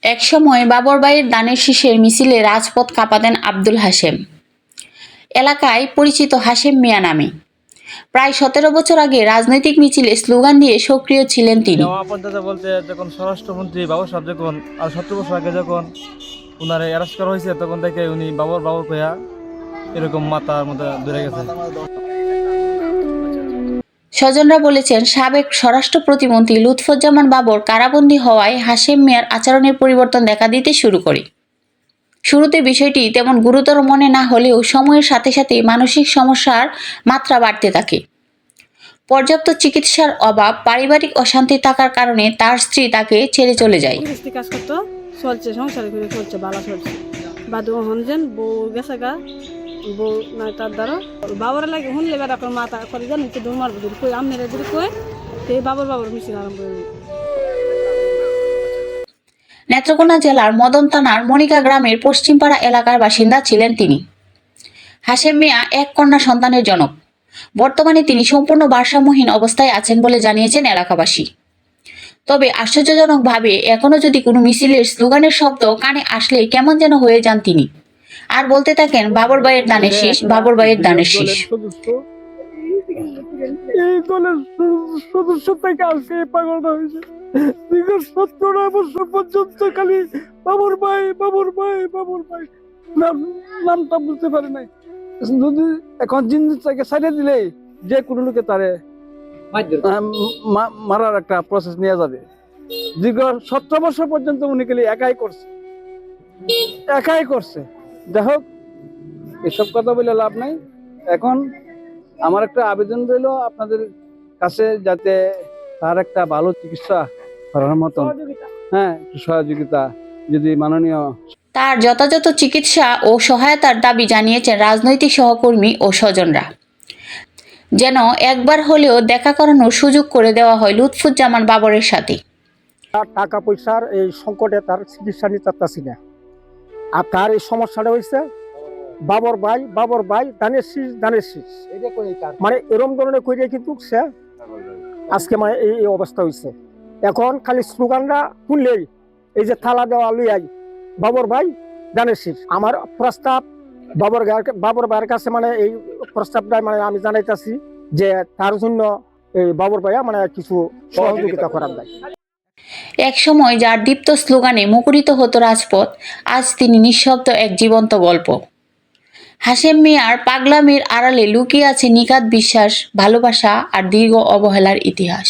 একসময় বাবর ভাইয়ের দানের শীষের মিছিলে রাজপথ কাঁপাতেন আব্দুল হাশেম, এলাকায় পরিচিত হাশেম মিয়া নামে। প্রায় 17 বছর আগে রাজনৈতিক মিছিলে স্লোগান দিয়ে সক্রিয় ছিলেন তিনি। বলতে যখন স্বরাষ্ট্রমন্ত্রী বাবর সাহেব যখন আর 17 বছর আগে যখন উনারে অ্যারেস্ট করা হয়েছে তখন থেকে উনি বাবর কইয়া এরকম মাথার মধ্যে ধরে গেছে। স্বজনরা বলেছেন, সাবেক স্বরাষ্ট্র প্রতিমন্ত্রী লুৎফুজ্জামান বাবর কারাবন্দী হওয়ায় হাশেম মিয়ার আচরণের পরিবর্তন দেখা দিতে শুরু করে। শুরুতে বিষয়টি তেমন গুরুতর মনে না হলেও সময়ের সাথে সাথে মানসিক সমস্যার মাত্রা বাড়তে থাকে। পর্যাপ্ত চিকিৎসার অভাব, পারিবারিক অশান্তি থাকার কারণে তার স্ত্রী তাকে ছেড়ে চলে যায়। কাজ করতো, চলছে, সংসার করে চলছে, ভালো চলছে। বাদু হনজেন বউ গেছে গা, বউ নাই তার দ্বারা বাবার লাগে শুনলে বেড়া করে মাথা করে জানি তো দৌড় মারবো যদি কই আমনেরা যদি কই তো বাবর মিছিল আরম্ভ করবে। নেত্রকোনা জেলার মদন থানার মনিকা গ্রামের পশ্চিমপাড়া এলাকার বাসিন্দা ছিলেন তিনি। হাশেম মিয়া এক কন্যা সন্তানের জনক। বর্তমানে তিনি সম্পূর্ণ ভারসাম্যহীন অবস্থায় আছেন বলে জানিয়েছেন এলাকাবাসী। তবে আশ্চর্যজনকভাবে এখনো যদি কোনো মিছিলের স্লোগানের শব্দ কানে আসলেই কেমন যেন হয়ে যান তিনি, আর বলতে থাকেন, বাবর ভাইয়ের দানের শীষ, বাবর ভাইয়ের দানের শীষ। এই দলের সদস্য থেকে আজকে পাগল হয়েছে। বিগত 17 বছর পর্যন্ত খালি বাবর ভাই নামটা বুঝতে পারে নাই। যদি এখন জিনিসটাকে সাইডে দিলে যে কোনো লোকে তারে মারার একটা প্রসেস নিয়ে যাবে। দীর্ঘ 17 বছর পর্যন্ত উনি খালি একাই করছে। যাই হোক, এসব কথা বলে লাভ নাই। এখন আমার একটা আবেদন রইল আপনাদের কাছে, যাতে তার একটা ভালো চিকিৎসা করার মতন সহযোগিতা যদি মাননীয় তার যথাযথ চিকিৎসা ও সহায়তার দাবি জানিয়েছেন রাজনৈতিক সহকর্মী ও স্বজনরা। যেন একবার হলেও দেখা করানোর সুযোগ করে দেওয়া হয় লুৎফুজ্জামান বাবরের সাথে। টাকা পয়সার এই সংকটে তার চিকিৎসা নিতে পারতাছি না। আর তার এই সমস্যাটা হয়েছে বাবর ভাই দানের শীষ মানে এরম ধরনের কইরে কিন্তু সে আজকে মানে এই অবস্থা হয়েছে। এখন খালি স্লোগানরা শুনলেই এই যে থালা দেওয়া লইয়াই বাবর ভাই দানের শীষ। আমার প্রস্তাব বাবর ভাইয়ের কাছে, মানে এই প্রস্তাবটা মানে আমি জানাইতেছি যে তার জন্য এই বাবর ভাইয়া মানে কিছু সহযোগিতা করার দেয়। এক সময় যার দীপ্ত স্লোগানে মুখরিত হতো রাজপথ, আজ তিনি নিঃশব্দ এক জীবন্ত গল্প। হাশেম মিয়ার পাগলামির আড়ালে লুকিয়ে আছে নিখাদ বিশ্বাস, ভালোবাসা আর দীর্ঘ অবহেলার ইতিহাস।